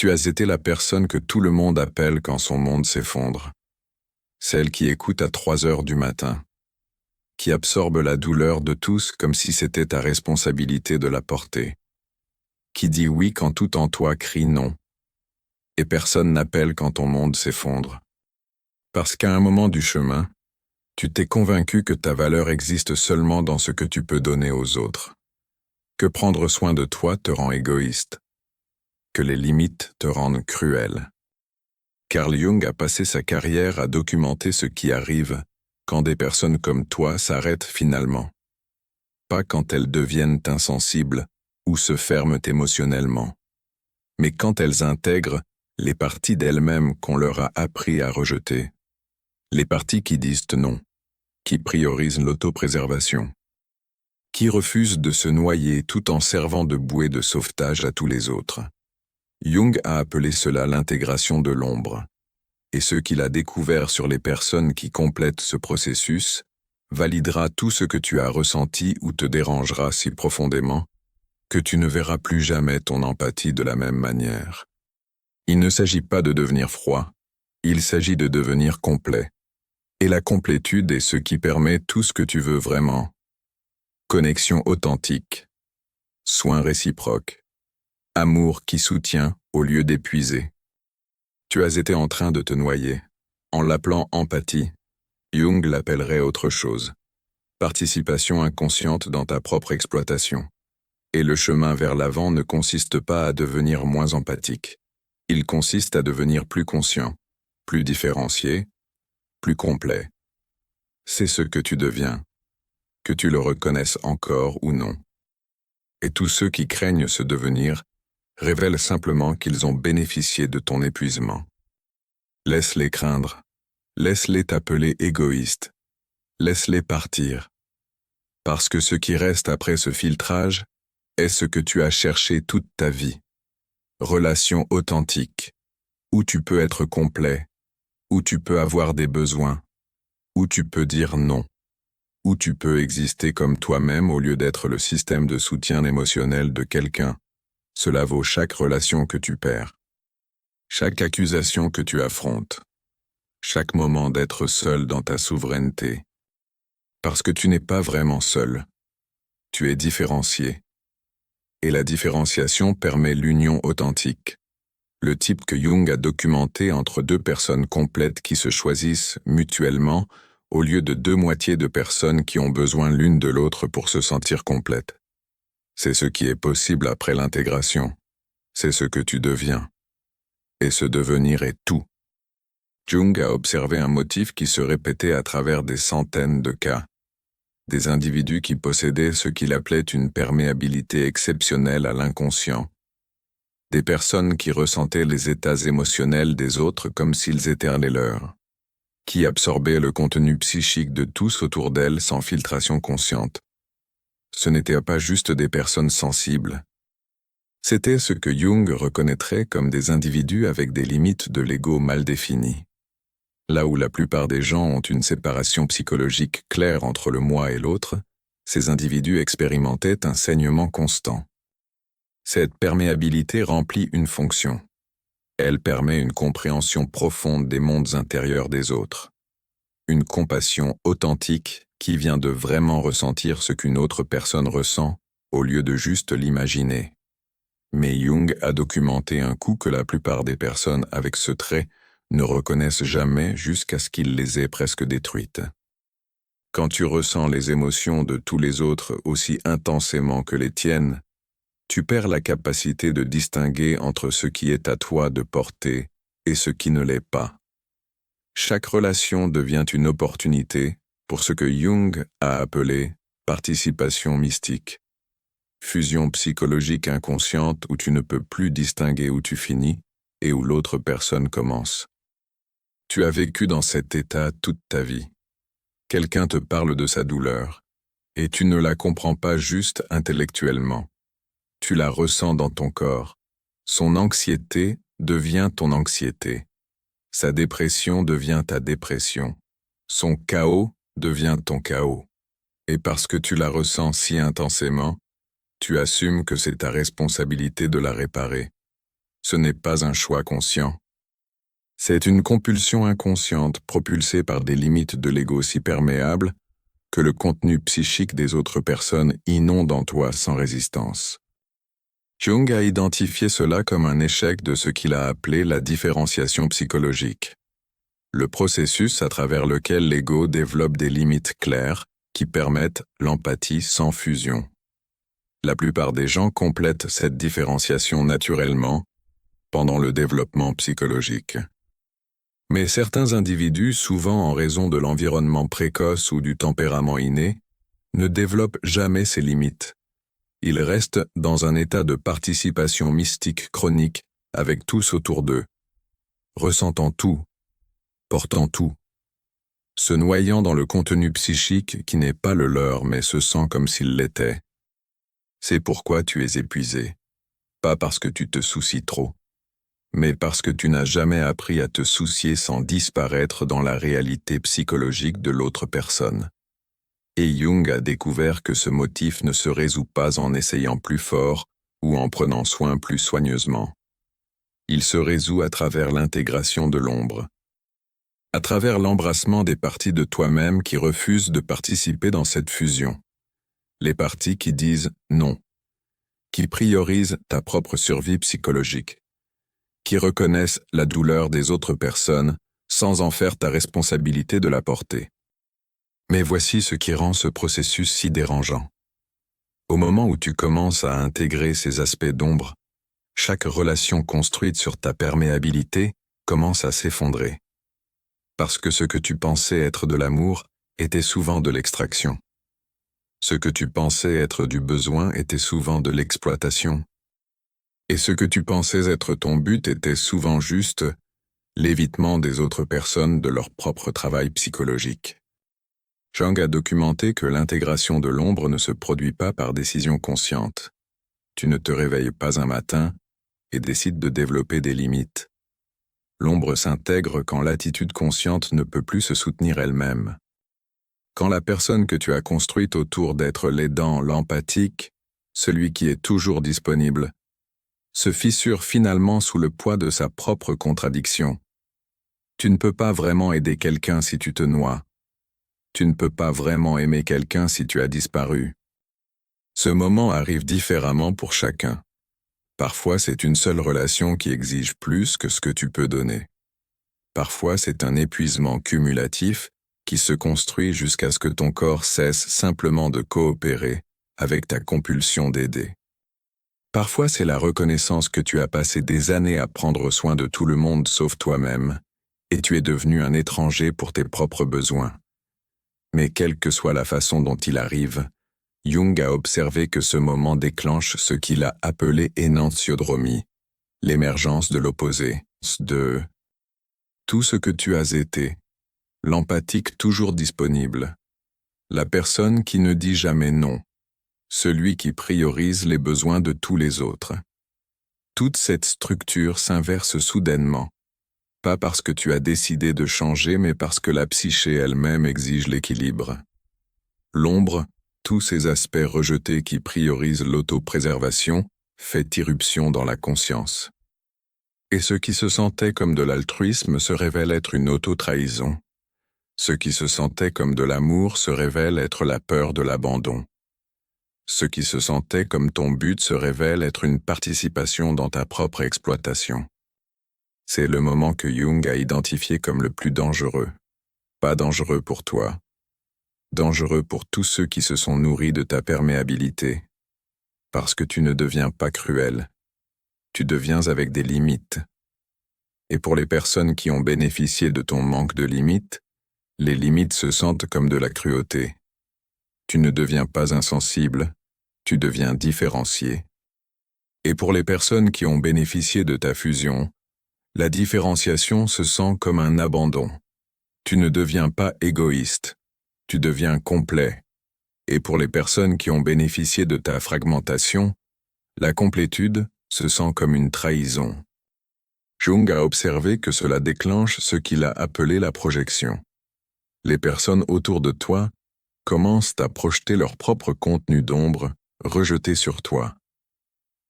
Tu as été la personne que tout le monde appelle quand son monde s'effondre. Celle qui écoute à 3 heures du matin. Qui absorbe la douleur de tous comme si c'était ta responsabilité de la porter. Qui dit oui quand tout en toi crie non. Et personne n'appelle quand ton monde s'effondre. Parce qu'à un moment du chemin, tu t'es convaincu que ta valeur existe seulement dans ce que tu peux donner aux autres. Que prendre soin de toi te rend égoïste. Que les limites te rendent cruel. Carl Jung a passé sa carrière à documenter ce qui arrive quand des personnes comme toi s'arrêtent finalement. Pas quand elles deviennent insensibles ou se ferment émotionnellement, mais quand elles intègrent les parties d'elles-mêmes qu'on leur a appris à rejeter. Les parties qui disent non, qui priorisent l'autopréservation, qui refusent de se noyer tout en servant de bouée de sauvetage à tous les autres. Jung a appelé cela l'intégration de l'ombre, et ce qu'il a découvert sur les personnes qui complètent ce processus validera tout ce que tu as ressenti ou te dérangera si profondément que tu ne verras plus jamais ton empathie de la même manière. Il ne s'agit pas de devenir froid, il s'agit de devenir complet. Et la complétude est ce qui permet tout ce que tu veux vraiment. Connexion authentique, soin réciproque, amour qui soutient au lieu d'épuiser. Tu as été en train de te noyer. En l'appelant empathie, Jung l'appellerait autre chose. Participation inconsciente dans ta propre exploitation. Et le chemin vers l'avant ne consiste pas à devenir moins empathique. Il consiste à devenir plus conscient, plus différencié, plus complet. C'est ce que tu deviens, que tu le reconnaisses encore ou non. Et tous ceux qui craignent ce devenir révèlent simplement qu'ils ont bénéficié de ton épuisement. Laisse-les craindre, laisse-les t'appeler égoïste, laisse-les partir. Parce que ce qui reste après ce filtrage est ce que tu as cherché toute ta vie. Relation authentique, où tu peux être complet, où tu peux avoir des besoins, où tu peux dire non, où tu peux exister comme toi-même au lieu d'être le système de soutien émotionnel de quelqu'un. Cela vaut chaque relation que tu perds, chaque accusation que tu affrontes, chaque moment d'être seul dans ta souveraineté. Parce que tu n'es pas vraiment seul, tu es différencié. Et la différenciation permet l'union authentique. Le type que Jung a documenté entre deux personnes complètes qui se choisissent mutuellement au lieu de deux moitiés de personnes qui ont besoin l'une de l'autre pour se sentir complètes. C'est ce qui est possible après l'intégration. C'est ce que tu deviens. Et ce devenir est tout. Jung a observé un motif qui se répétait à travers des centaines de cas. Des individus qui possédaient ce qu'il appelait une perméabilité exceptionnelle à l'inconscient. Des personnes qui ressentaient les états émotionnels des autres comme s'ils étaient les leurs. Qui absorbaient le contenu psychique de tous autour d'elles sans filtration consciente. Ce n'étaient pas juste des personnes sensibles. C'était ce que Jung reconnaîtrait comme des individus avec des limites de l'ego mal définies. Là où la plupart des gens ont une séparation psychologique claire entre le moi et l'autre, ces individus expérimentaient un saignement constant. Cette perméabilité remplit une fonction. Elle permet une compréhension profonde des mondes intérieurs des autres. Une compassion authentique qui vient de vraiment ressentir ce qu'une autre personne ressent, au lieu de juste l'imaginer. Mais Jung a documenté un coup que la plupart des personnes avec ce trait ne reconnaissent jamais jusqu'à ce qu'il les ait presque détruites. Quand tu ressens les émotions de tous les autres aussi intensément que les tiennes, tu perds la capacité de distinguer entre ce qui est à toi de porter et ce qui ne l'est pas. Chaque relation devient une opportunité pour ce que Jung a appelé participation mystique. Fusion psychologique inconsciente où tu ne peux plus distinguer où tu finis et où l'autre personne commence. Tu as vécu dans cet état toute ta vie. Quelqu'un te parle de sa douleur, et tu ne la comprends pas juste intellectuellement. Tu la ressens dans ton corps. Son anxiété devient ton anxiété. Sa dépression devient ta dépression. Son chaos devient ton chaos. Et parce que tu la ressens si intensément, tu assumes que c'est ta responsabilité de la réparer. Ce n'est pas un choix conscient. C'est une compulsion inconsciente propulsée par des limites de l'ego si perméables que le contenu psychique des autres personnes inonde en toi sans résistance. Jung a identifié cela comme un échec de ce qu'il a appelé la différenciation psychologique. Le processus à travers lequel l'ego développe des limites claires qui permettent l'empathie sans fusion. La plupart des gens complètent cette différenciation naturellement pendant le développement psychologique. Mais certains individus, souvent en raison de l'environnement précoce ou du tempérament inné, ne développent jamais ces limites. Ils restent dans un état de participation mystique chronique avec tous autour d'eux, ressentant tout, portant tout, se noyant dans le contenu psychique qui n'est pas le leur mais se sent comme s'il l'était. C'est pourquoi tu es épuisé, pas parce que tu te soucies trop, mais parce que tu n'as jamais appris à te soucier sans disparaître dans la réalité psychologique de l'autre personne. Et Jung a découvert que ce motif ne se résout pas en essayant plus fort ou en prenant soin plus soigneusement. Il se résout à travers l'intégration de l'ombre, à travers l'embrassement des parties de toi-même qui refusent de participer dans cette fusion. Les parties qui disent non, qui priorisent ta propre survie psychologique, qui reconnaissent la douleur des autres personnes sans en faire ta responsabilité de la porter. Mais voici ce qui rend ce processus si dérangeant. Au moment où tu commences à intégrer ces aspects d'ombre, chaque relation construite sur ta perméabilité commence à s'effondrer. Parce que ce que tu pensais être de l'amour était souvent de l'extraction. Ce que tu pensais être du besoin était souvent de l'exploitation. Et ce que tu pensais être ton but était souvent juste l'évitement des autres personnes de leur propre travail psychologique. Jung a documenté que l'intégration de l'ombre ne se produit pas par décision consciente. Tu ne te réveilles pas un matin et décides de développer des limites. L'ombre s'intègre quand l'attitude consciente ne peut plus se soutenir elle-même. Quand la personne que tu as construite autour d'être l'aidant, l'empathique, celui qui est toujours disponible, se fissure finalement sous le poids de sa propre contradiction. Tu ne peux pas vraiment aider quelqu'un si tu te noies. Tu ne peux pas vraiment aimer quelqu'un si tu as disparu. Ce moment arrive différemment pour chacun. Parfois, c'est une seule relation qui exige plus que ce que tu peux donner. Parfois, c'est un épuisement cumulatif qui se construit jusqu'à ce que ton corps cesse simplement de coopérer avec ta compulsion d'aider. Parfois, c'est la reconnaissance que tu as passé des années à prendre soin de tout le monde sauf toi-même, et tu es devenu un étranger pour tes propres besoins. Mais quelle que soit la façon dont il arrive, Jung a observé que ce moment déclenche ce qu'il a appelé énantiodromie, l'émergence de l'opposé, de tout ce que tu as été, l'empathique toujours disponible, la personne qui ne dit jamais non, celui qui priorise les besoins de tous les autres. Toute cette structure s'inverse soudainement, pas parce que tu as décidé de changer, mais parce que la psyché elle-même exige l'équilibre. L'ombre, tous ces aspects rejetés qui priorisent l'autopréservation, fait irruption dans la conscience. Et ce qui se sentait comme de l'altruisme se révèle être une auto-trahison. Ce qui se sentait comme de l'amour se révèle être la peur de l'abandon. Ce qui se sentait comme ton but se révèle être une participation dans ta propre exploitation. C'est le moment que Jung a identifié comme le plus dangereux. Pas dangereux pour toi. Dangereux pour tous ceux qui se sont nourris de ta perméabilité. Parce que tu ne deviens pas cruel. Tu deviens avec des limites. Et pour les personnes qui ont bénéficié de ton manque de limites, les limites se sentent comme de la cruauté. Tu ne deviens pas insensible, tu deviens différencié. Et pour les personnes qui ont bénéficié de ta fusion, la différenciation se sent comme un abandon. Tu ne deviens pas égoïste, tu deviens complet. Et pour les personnes qui ont bénéficié de ta fragmentation, la complétude se sent comme une trahison. Jung a observé que cela déclenche ce qu'il a appelé la projection. Les personnes autour de toi commencent à projeter leur propre contenu d'ombre rejeté sur toi.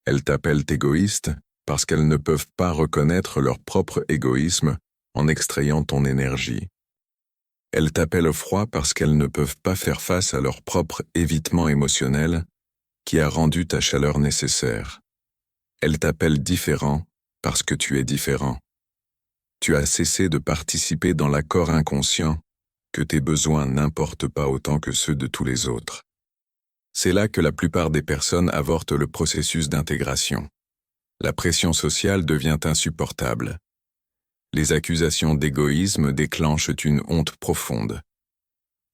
Elles t'appellent égoïste parce qu'elles ne peuvent pas reconnaître leur propre égoïsme en extrayant ton énergie. Elles t'appellent froid parce qu'elles ne peuvent pas faire face à leur propre évitement émotionnel qui a rendu ta chaleur nécessaire. Elles t'appellent différent parce que tu es différent. Tu as cessé de participer dans l'accord inconscient que tes besoins n'importent pas autant que ceux de tous les autres. C'est là que la plupart des personnes avortent le processus d'intégration. La pression sociale devient insupportable. Les accusations d'égoïsme déclenchent une honte profonde.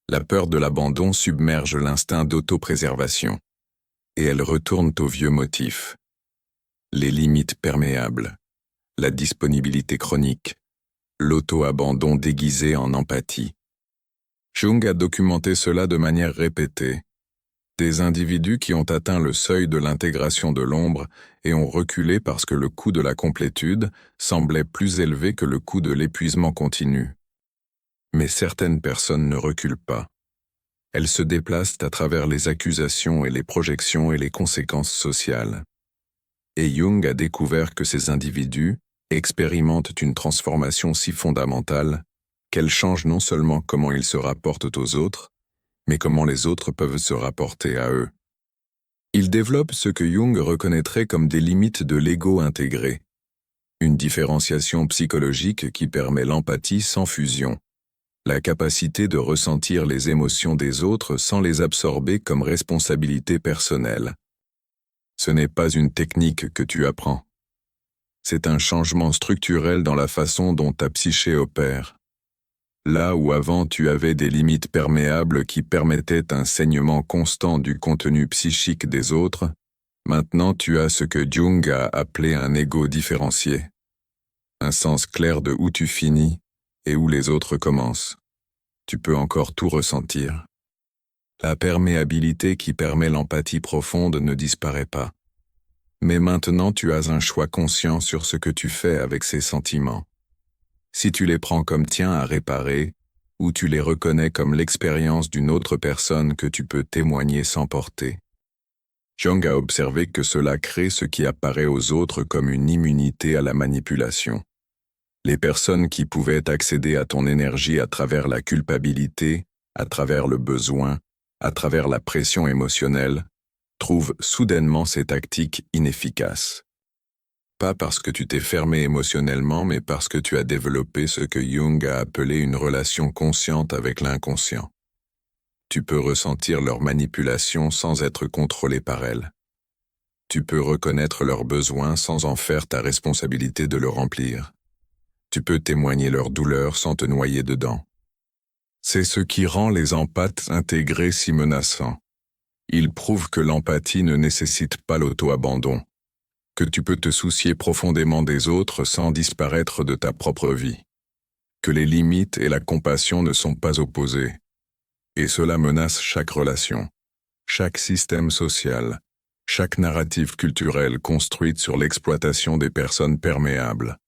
La peur de l'abandon submerge l'instinct d'autopréservation, et elles retournent aux vieux motifs. Les limites perméables, la disponibilité chronique, l'auto-abandon déguisé en empathie. Jung a documenté cela de manière répétée. Des individus qui ont atteint le seuil de l'intégration de l'ombre et ont reculé parce que le coût de la complétude semblait plus élevé que le coût de l'épuisement continu. Mais certaines personnes ne reculent pas. Elles se déplacent à travers les accusations et les projections et les conséquences sociales. Et Jung a découvert que ces individus expérimentent une transformation si fondamentale qu'elle change non seulement comment ils se rapportent aux autres, mais comment les autres peuvent se rapporter à eux. Ils développent ce que Jung reconnaîtrait comme des limites de l'ego intégré, une différenciation psychologique qui permet l'empathie sans fusion, la capacité de ressentir les émotions des autres sans les absorber comme responsabilité personnelle. Ce n'est pas une technique que tu apprends. C'est un changement structurel dans la façon dont ta psyché opère. Là où avant tu avais des limites perméables qui permettaient un saignement constant du contenu psychique des autres, maintenant tu as ce que Jung a appelé un ego différencié. Un sens clair de où tu finis et où les autres commencent. Tu peux encore tout ressentir. La perméabilité qui permet l'empathie profonde ne disparaît pas. Mais maintenant tu as un choix conscient sur ce que tu fais avec ces sentiments. Si tu les prends comme tiens à réparer, ou tu les reconnais comme l'expérience d'une autre personne que tu peux témoigner sans porter. Jung a observé que cela crée ce qui apparaît aux autres comme une immunité à la manipulation. Les personnes qui pouvaient accéder à ton énergie à travers la culpabilité, à travers le besoin, à travers la pression émotionnelle, trouvent soudainement ces tactiques inefficaces. Pas parce que tu t'es fermé émotionnellement, mais parce que tu as développé ce que Jung a appelé une relation consciente avec l'inconscient. Tu peux ressentir leur manipulation sans être contrôlé par elles. Tu peux reconnaître leurs besoins sans en faire ta responsabilité de le remplir. Tu peux témoigner leur douleur sans te noyer dedans. C'est ce qui rend les empathes intégrés si menaçants. Il prouve que l'empathie ne nécessite pas l'auto-abandon, que tu peux te soucier profondément des autres sans disparaître de ta propre vie, que les limites et la compassion ne sont pas opposées. Et cela menace chaque relation, chaque système social, chaque narrative culturelle construite sur l'exploitation des personnes perméables.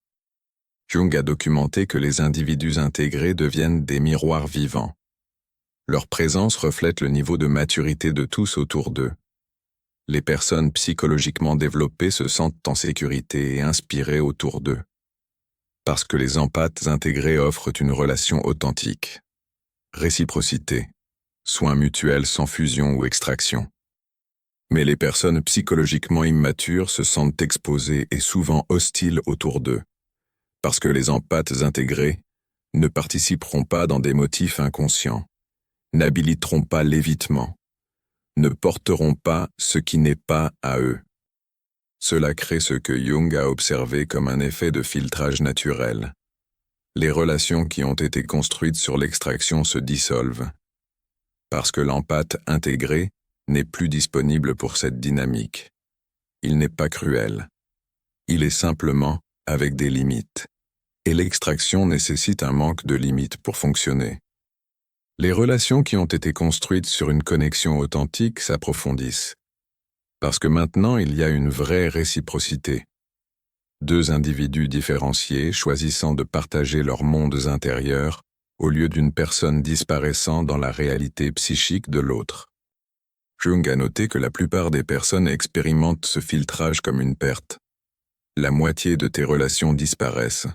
Jung a documenté que les individus intégrés deviennent des miroirs vivants. Leur présence reflète le niveau de maturité de tous autour d'eux. Les personnes psychologiquement développées se sentent en sécurité et inspirées autour d'eux. Parce que les empathes intégrés offrent une relation authentique. Réciprocité, soin mutuel sans fusion ou extraction. Mais les personnes psychologiquement immatures se sentent exposées et souvent hostiles autour d'eux. Parce que les empathes intégrés ne participeront pas dans des motifs inconscients, n'habiliteront pas l'évitement, ne porteront pas ce qui n'est pas à eux. Cela crée ce que Jung a observé comme un effet de filtrage naturel. Les relations qui ont été construites sur l'extraction se dissolvent, parce que l'empathe intégré n'est plus disponible pour cette dynamique. Il n'est pas cruel. Il est simplement avec des limites. Et l'extraction nécessite un manque de limites pour fonctionner. Les relations qui ont été construites sur une connexion authentique s'approfondissent. Parce que maintenant il y a une vraie réciprocité. Deux individus différenciés choisissant de partager leurs mondes intérieurs au lieu d'une personne disparaissant dans la réalité psychique de l'autre. Jung a noté que la plupart des personnes expérimentent ce filtrage comme une perte. la moitié de tes relations disparaissent.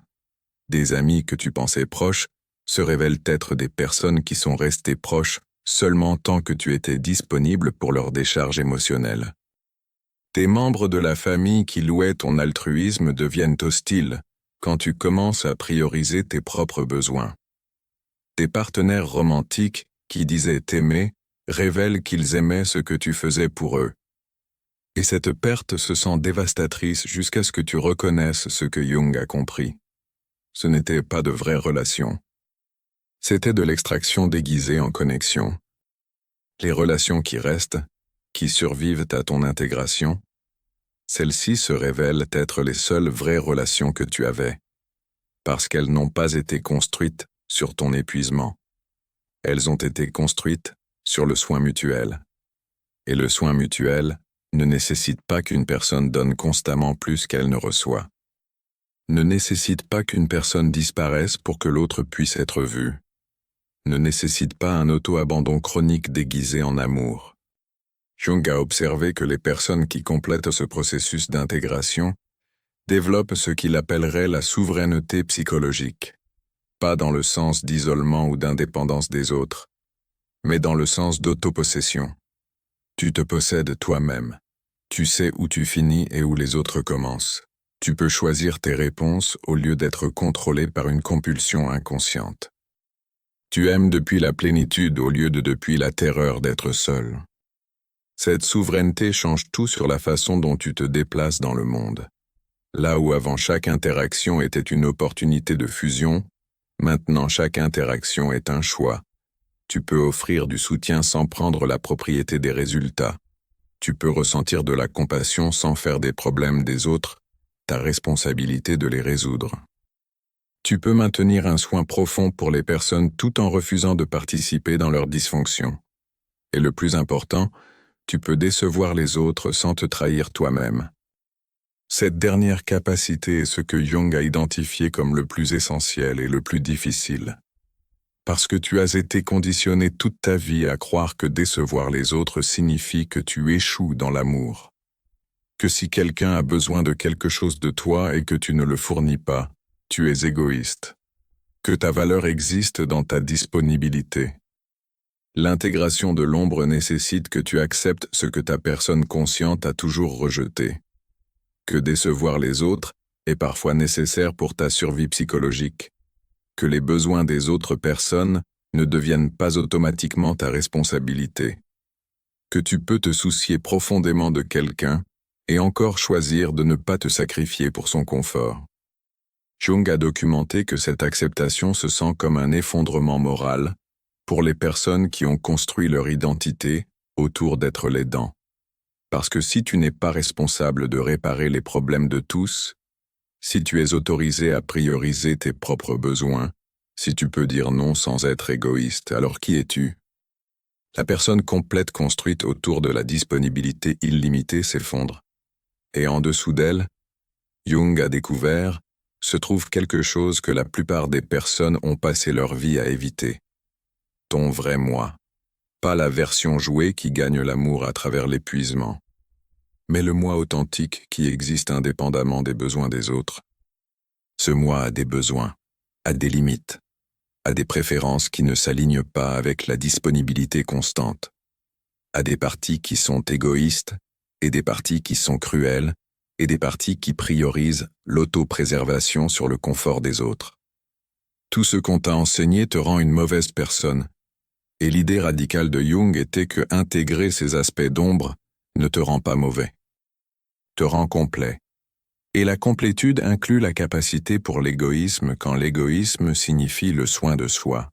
Des amis que tu pensais proches se révèlent être des personnes qui sont restées proches seulement tant que tu étais disponible pour leur décharge émotionnelle. Tes membres de la famille qui louaient ton altruisme deviennent hostiles quand tu commences à prioriser tes propres besoins. Tes partenaires romantiques qui disaient t'aimer révèlent qu'ils aimaient ce que tu faisais pour eux. Et cette perte se sent dévastatrice jusqu'à ce que tu reconnaisses ce que Jung a compris. Ce n'était pas de vraies relations. C'était de l'extraction déguisée en connexion. Les relations qui restent, qui survivent à ton intégration, celles-ci se révèlent être les seules vraies relations que tu avais, parce qu'elles n'ont pas été construites sur ton épuisement. Elles ont été construites sur le soin mutuel. Et le soin mutuel ne nécessite pas qu'une personne donne constamment plus qu'elle ne reçoit. Ne nécessite pas qu'une personne disparaisse pour que l'autre puisse être vue. Ne nécessite pas un auto-abandon chronique déguisé en amour. Jung a observé que les personnes qui complètent ce processus d'intégration développent ce qu'il appellerait la souveraineté psychologique, pas dans le sens d'isolement ou d'indépendance des autres, mais dans le sens d'autopossession. Tu te possèdes toi-même. Tu sais où tu finis et où les autres commencent. Tu peux choisir tes réponses au lieu d'être contrôlé par une compulsion inconsciente. Tu aimes depuis la plénitude au lieu de depuis la terreur d'être seul. Cette souveraineté change tout sur la façon dont tu te déplaces dans le monde. Là où avant chaque interaction était une opportunité de fusion, maintenant chaque interaction est un choix. Tu peux offrir du soutien sans prendre la propriété des résultats. Tu peux ressentir de la compassion sans faire des problèmes des autres ta responsabilité de les résoudre. Tu peux maintenir un soin profond pour les personnes tout en refusant de participer dans leur dysfonction. Et le plus important, tu peux décevoir les autres sans te trahir toi-même. Cette dernière capacité est ce que Jung a identifié comme le plus essentiel et le plus difficile. Parce que tu as été conditionné toute ta vie à croire que décevoir les autres signifie que tu échoues dans l'amour. Que si quelqu'un a besoin de quelque chose de toi et que tu ne le fournis pas, tu es égoïste. Que ta valeur existe dans ta disponibilité. L'intégration de l'ombre nécessite que tu acceptes ce que ta personne consciente a toujours rejeté. Que décevoir les autres est parfois nécessaire pour ta survie psychologique. Que les besoins des autres personnes ne deviennent pas automatiquement ta responsabilité. Que tu peux te soucier profondément de quelqu'un et encore choisir de ne pas te sacrifier pour son confort. Jung a documenté que cette acceptation se sent comme un effondrement moral pour les personnes qui ont construit leur identité autour d'être l'aidant. Parce que si tu n'es pas responsable de réparer les problèmes de tous, si tu es autorisé à prioriser tes propres besoins, si tu peux dire non sans être égoïste, alors qui es-tu? La personne complète construite autour de la disponibilité illimitée s'effondre. Et en dessous d'elle, Jung a découvert, se trouve quelque chose que la plupart des personnes ont passé leur vie à éviter. Ton vrai moi. Pas la version jouée qui gagne l'amour à travers l'épuisement, mais le moi authentique qui existe indépendamment des besoins des autres. Ce moi a des besoins, a des limites, a des préférences qui ne s'alignent pas avec la disponibilité constante, a des parties qui sont égoïstes et des parties qui sont cruelles et des parties qui priorisent l'autopréservation sur le confort des autres. Tout ce qu'on t'a enseigné te rend une mauvaise personne. Et l'idée radicale de Jung était que intégrer ces aspects d'ombre ne te rend pas mauvais, te rend complet. Et la complétude inclut la capacité pour l'égoïsme quand l'égoïsme signifie le soin de soi,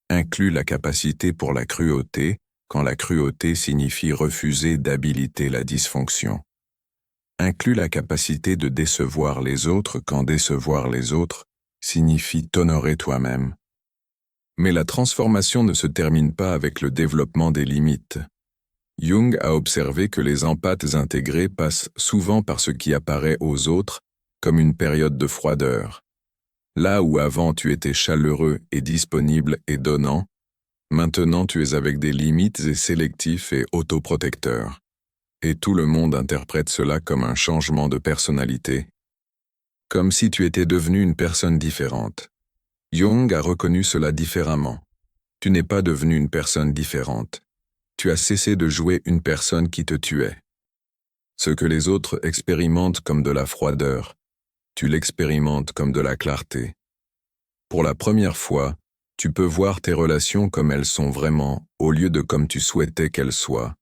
inclut la capacité pour la cruauté quand la cruauté signifie refuser d'habiliter la dysfonction, inclut la capacité de décevoir les autres quand décevoir les autres signifie t'honorer toi-même. Mais la transformation ne se termine pas avec le développement des limites. Jung a observé que les empathes intégrés passent souvent par ce qui apparaît aux autres comme une période de froideur. Là où avant tu étais chaleureux et disponible et donnant, maintenant tu es avec des limites et sélectif et autoprotecteur. Et tout le monde interprète cela comme un changement de personnalité, Comme si tu étais devenu une personne différente. Jung a reconnu cela différemment. Tu n'es pas devenu une personne différente. Tu as cessé de jouer une personne qui te tuait. Ce que les autres expérimentent comme de la froideur, tu l'expérimentes comme de la clarté. Pour la première fois, tu peux voir tes relations comme elles sont vraiment, au lieu de comme tu souhaitais qu'elles soient.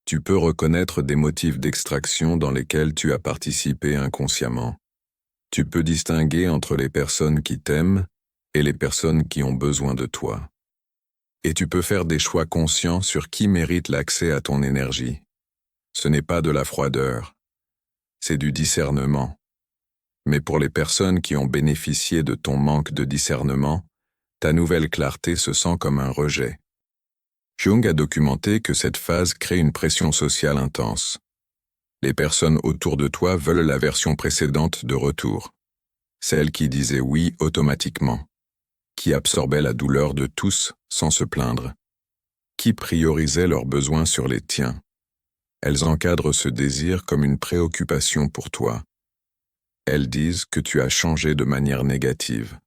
Tu peux reconnaître des motifs d'extraction dans lesquels tu as participé inconsciemment. Tu peux distinguer entre les personnes qui t'aiment et les personnes qui ont besoin de toi. Et tu peux faire des choix conscients sur qui mérite l'accès à ton énergie. Ce n'est pas de la froideur, c'est du discernement. Mais pour les personnes qui ont bénéficié de ton manque de discernement, ta nouvelle clarté se sent comme un rejet. Jung a documenté que cette phase crée une pression sociale intense. Les personnes autour de toi veulent la version précédente de retour. Celle qui disait oui automatiquement, qui absorbait la douleur de tous sans se plaindre, qui priorisait leurs besoins sur les tiens. Elles encadrent ce désir comme une préoccupation pour toi. Elles disent que tu as changé de manière négative,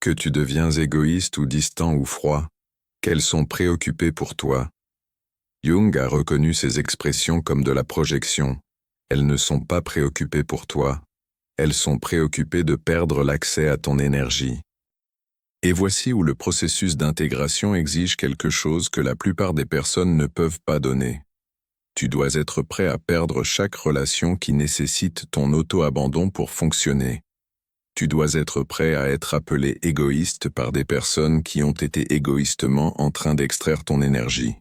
que tu deviens égoïste ou distant ou froid, qu'elles sont préoccupées pour toi. Jung a reconnu ces expressions comme de la projection. Elles ne sont pas préoccupées pour toi, elles sont préoccupées de perdre l'accès à ton énergie. Et voici où le processus d'intégration exige quelque chose que la plupart des personnes ne peuvent pas donner. Tu dois être prêt à perdre chaque relation qui nécessite ton auto-abandon pour fonctionner. Tu dois être prêt à être appelé égoïste par des personnes qui ont été égoïstement en train d'extraire ton énergie.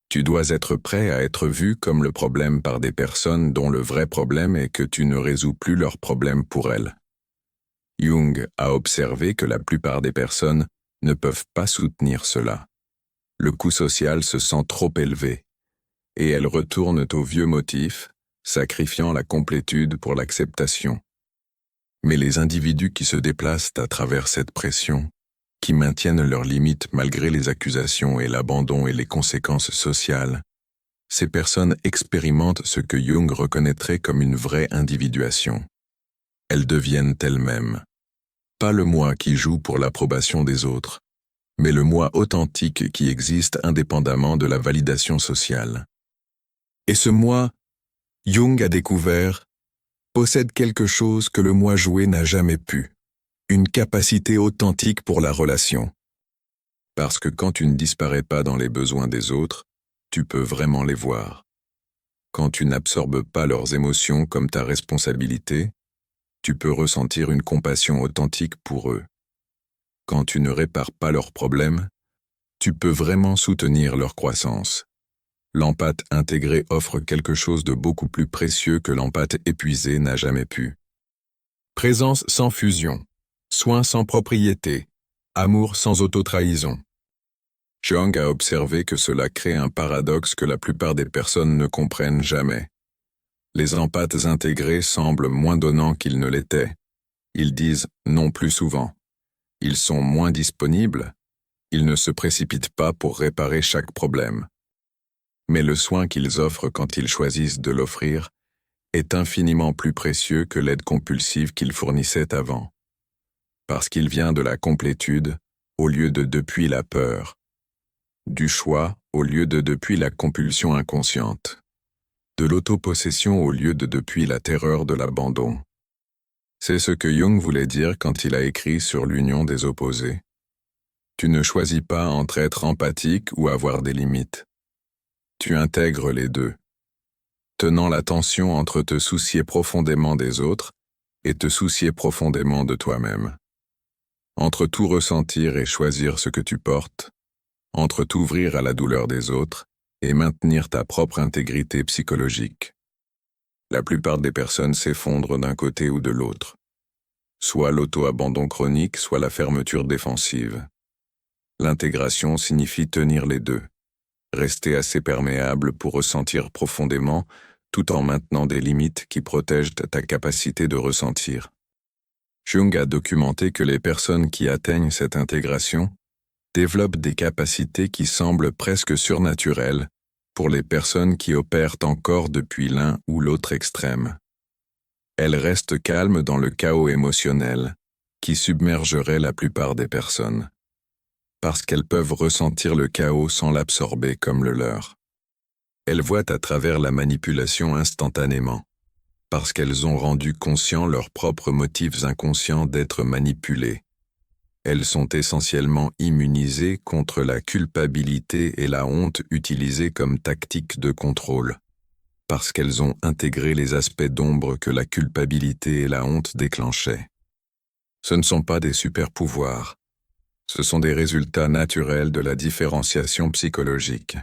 Tu dois être prêt à être vu comme le problème par des personnes dont le vrai problème est que tu ne résous plus leurs problèmes pour elles. Jung a observé que la plupart des personnes ne peuvent pas soutenir cela. Le coût social se sent trop élevé, et elles retournent aux vieux motifs, sacrifiant la complétude pour l'acceptation. Mais les individus qui se déplacent à travers cette pression, qui maintiennent leurs limites malgré les accusations et l'abandon et les conséquences sociales, ces personnes expérimentent ce que Jung reconnaîtrait comme une vraie individuation. Elles deviennent elles-mêmes. Pas le moi qui joue pour l'approbation des autres, mais le moi authentique qui existe indépendamment de la validation sociale. Et ce moi, Jung a découvert, possède quelque chose que le moi joué n'a jamais pu. Une capacité authentique pour la relation. Parce que quand tu ne disparais pas dans les besoins des autres, tu peux vraiment les voir. Quand tu n'absorbes pas leurs émotions comme ta responsabilité, tu peux ressentir une compassion authentique pour eux. Quand tu ne répares pas leurs problèmes, tu peux vraiment soutenir leur croissance. L'empathe intégrée offre quelque chose de beaucoup plus précieux que l'empathe épuisée n'a jamais pu. Présence sans fusion. Soin sans propriété, amour sans autotrahison. Jung a observé que cela crée un paradoxe que la plupart des personnes ne comprennent jamais. Les empathes intégrés semblent moins donnants qu'ils ne l'étaient. Ils disent non plus souvent. Ils sont moins disponibles. Ils ne se précipitent pas pour réparer chaque problème. Mais le soin qu'ils offrent quand ils choisissent de l'offrir est infiniment plus précieux que l'aide compulsive qu'ils fournissaient avant. Parce qu'il vient de la complétude, au lieu de depuis la peur. Du choix, au lieu de depuis la compulsion inconsciente. De l'autopossession au lieu de depuis la terreur de l'abandon. C'est ce que Jung voulait dire quand il a écrit sur l'union des opposés. Tu ne choisis pas entre être empathique ou avoir des limites. Tu intègres les deux. Tenant la tension entre te soucier profondément des autres et te soucier profondément de toi-même. Entre tout ressentir et choisir ce que tu portes, entre t'ouvrir à la douleur des autres et maintenir ta propre intégrité psychologique. La plupart des personnes s'effondrent d'un côté ou de l'autre. Soit l'auto-abandon chronique, soit la fermeture défensive. L'intégration signifie tenir les deux. Rester assez perméable pour ressentir profondément, tout en maintenant des limites qui protègent ta capacité de ressentir. Jung a documenté que les personnes qui atteignent cette intégration développent des capacités qui semblent presque surnaturelles pour les personnes qui opèrent encore depuis l'un ou l'autre extrême. Elle reste calme dans le chaos émotionnel, qui submergerait la plupart des personnes. Parce qu'elles peuvent ressentir le chaos sans l'absorber comme le leur. Elles voient à travers la manipulation instantanément, parce qu'elles ont rendu conscients leurs propres motifs inconscients d'être manipulées. Elles sont essentiellement immunisées contre la culpabilité et la honte utilisées comme tactique de contrôle, parce qu'elles ont intégré les aspects d'ombre que la culpabilité et la honte déclenchaient. Ce ne sont pas des super-pouvoirs, ce sont des résultats naturels de la différenciation psychologique.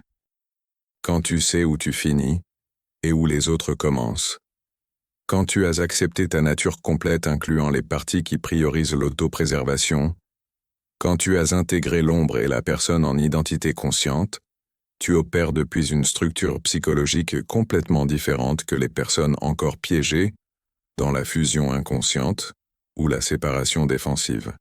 Quand tu sais où tu finis et où les autres commencent, quand tu as accepté ta nature complète incluant les parties qui priorisent l'autopréservation, quand tu as intégré l'ombre et la personne en identité consciente, tu opères depuis une structure psychologique complètement différente que les personnes encore piégées dans la fusion inconsciente ou la séparation défensive.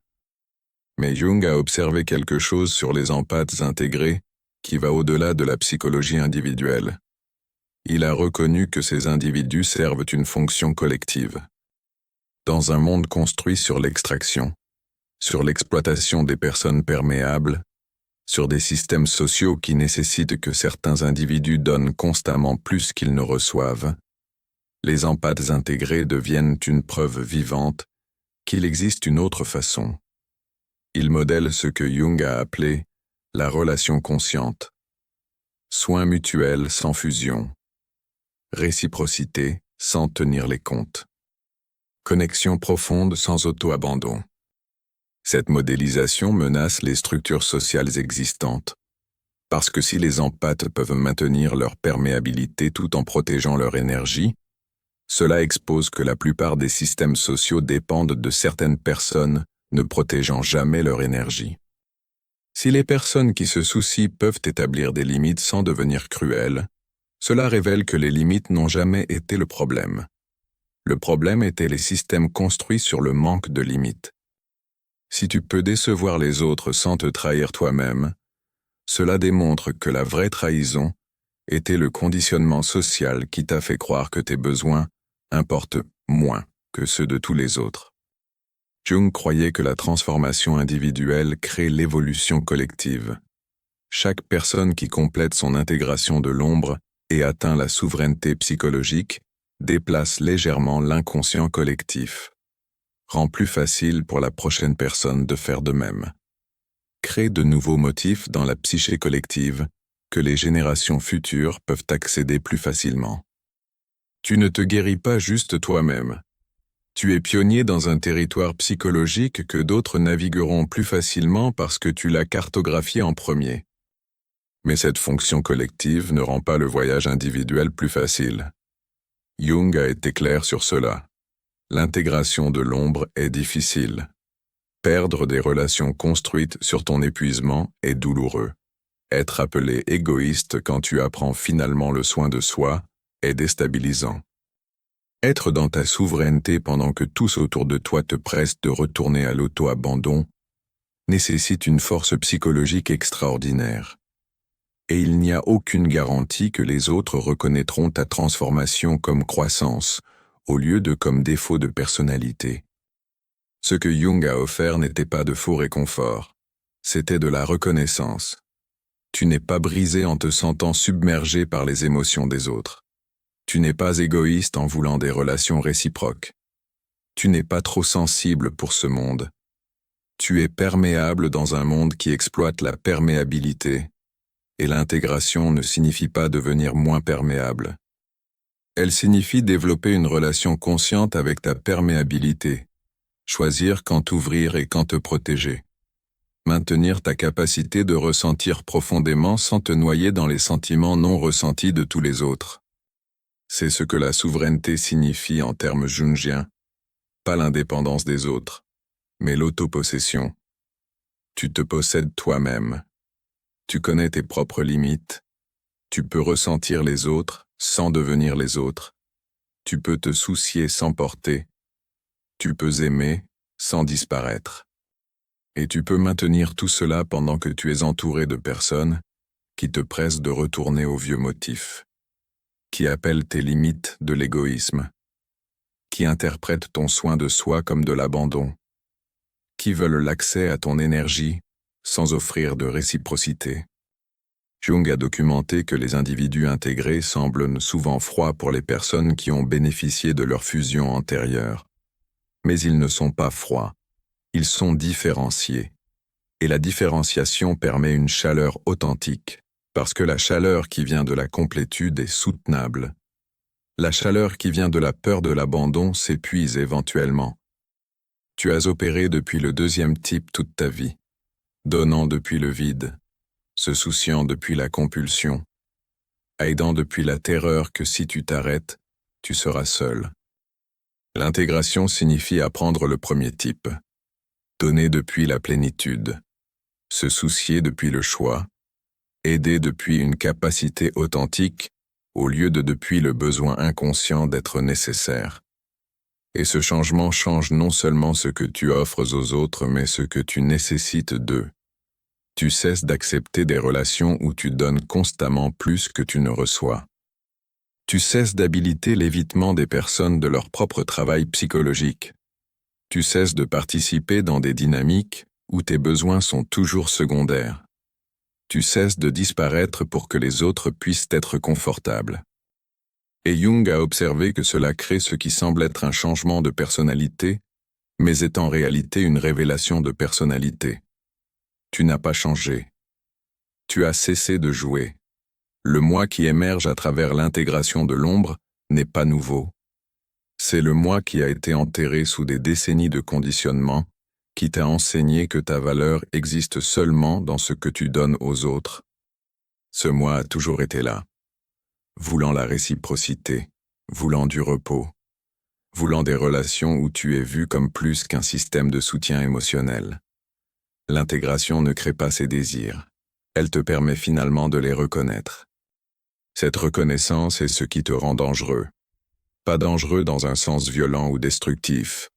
Mais Jung a observé quelque chose sur les empathes intégrés qui va au-delà de la psychologie individuelle. Il a reconnu que ces individus servent une fonction collective. Dans un monde construit sur l'extraction, sur l'exploitation des personnes perméables, sur des systèmes sociaux qui nécessitent que certains individus donnent constamment plus qu'ils ne reçoivent, les empathes intégrés deviennent une preuve vivante qu'il existe une autre façon. Ils modèlent ce que Jung a appelé la relation consciente. Soins mutuels sans fusion. Réciprocité sans tenir les comptes. Connexion profonde sans auto-abandon. Cette modélisation menace les structures sociales existantes, parce que si les empathes peuvent maintenir leur perméabilité tout en protégeant leur énergie, cela expose que la plupart des systèmes sociaux dépendent de certaines personnes ne protégeant jamais leur énergie. Si les personnes qui se soucient peuvent établir des limites sans devenir cruelles, cela révèle que les limites n'ont jamais été le problème. Le problème était les systèmes construits sur le manque de limites. Si tu peux décevoir les autres sans te trahir toi-même, cela démontre que la vraie trahison était le conditionnement social qui t'a fait croire que tes besoins importent moins que ceux de tous les autres. Jung croyait que la transformation individuelle crée l'évolution collective. Chaque personne qui complète son intégration de l'ombre et atteint la souveraineté psychologique déplace légèrement l'inconscient collectif. Rend plus facile pour la prochaine personne de faire de même. Crée de nouveaux motifs dans la psyché collective que les générations futures peuvent accéder plus facilement. Tu ne te guéris pas juste toi-même. Tu es pionnier dans un territoire psychologique que d'autres navigueront plus facilement parce que tu l'as cartographié en premier. Mais cette fonction collective ne rend pas le voyage individuel plus facile. Jung a été clair sur cela. L'intégration de l'ombre est difficile. Perdre des relations construites sur ton épuisement est douloureux. Être appelé égoïste quand tu apprends finalement le soin de soi est déstabilisant. Être dans ta souveraineté pendant que tous autour de toi te pressent de retourner à l'auto-abandon nécessite une force psychologique extraordinaire. Et il n'y a aucune garantie que les autres reconnaîtront ta transformation comme croissance, au lieu de comme défaut de personnalité. Ce que Jung a offert n'était pas de faux réconfort, c'était de la reconnaissance. Tu n'es pas brisé en te sentant submergé par les émotions des autres. Tu n'es pas égoïste en voulant des relations réciproques. Tu n'es pas trop sensible pour ce monde. Tu es perméable dans un monde qui exploite la perméabilité, et l'intégration ne signifie pas devenir moins perméable. Elle signifie développer une relation consciente avec ta perméabilité, choisir quand t'ouvrir et quand te protéger. Maintenir ta capacité de ressentir profondément sans te noyer dans les sentiments non ressentis de tous les autres. C'est ce que la souveraineté signifie en termes jungiens, pas l'indépendance des autres, mais l'autopossession. Tu te possèdes toi-même. Tu connais tes propres limites. Tu peux ressentir les autres sans devenir les autres. Tu peux te soucier sans porter. Tu peux aimer sans disparaître. Et tu peux maintenir tout cela pendant que tu es entouré de personnes qui te pressent de retourner aux vieux motifs, qui appellent tes limites de l'égoïsme, qui interprètent ton soin de soi comme de l'abandon, qui veulent l'accès à ton énergie sans offrir de réciprocité. Jung a documenté que les individus intégrés semblent souvent froids pour les personnes qui ont bénéficié de leur fusion antérieure. Mais ils ne sont pas froids, ils sont différenciés. Et la différenciation permet une chaleur authentique, parce que la chaleur qui vient de la complétude est soutenable. La chaleur qui vient de la peur de l'abandon s'épuise éventuellement. Tu as opéré depuis le deuxième type toute ta vie, donnant depuis le vide, se souciant depuis la compulsion, aidant depuis la terreur que si tu t'arrêtes, tu seras seul. L'intégration signifie apprendre le premier type, donner depuis la plénitude, se soucier depuis le choix, aider depuis une capacité authentique au lieu de depuis le besoin inconscient d'être nécessaire. Et ce changement change non seulement ce que tu offres aux autres, mais ce que tu nécessites d'eux. Tu cesses d'accepter des relations où tu donnes constamment plus que tu ne reçois. Tu cesses d'habiliter l'évitement des personnes de leur propre travail psychologique. Tu cesses de participer dans des dynamiques où tes besoins sont toujours secondaires. Tu cesses de disparaître pour que les autres puissent être confortables. Et Jung a observé que cela crée ce qui semble être un changement de personnalité, mais est en réalité une révélation de personnalité. Tu n'as pas changé. Tu as cessé de jouer. Le moi qui émerge à travers l'intégration de l'ombre n'est pas nouveau. C'est le moi qui a été enterré sous des décennies de conditionnement, qui t'a enseigné que ta valeur existe seulement dans ce que tu donnes aux autres. Ce moi a toujours été là, voulant la réciprocité, voulant du repos, voulant des relations où tu es vu comme plus qu'un système de soutien émotionnel. L'intégration ne crée pas ces désirs, elle te permet finalement de les reconnaître. Cette reconnaissance est ce qui te rend dangereux. Pas dangereux dans un sens violent ou destructif.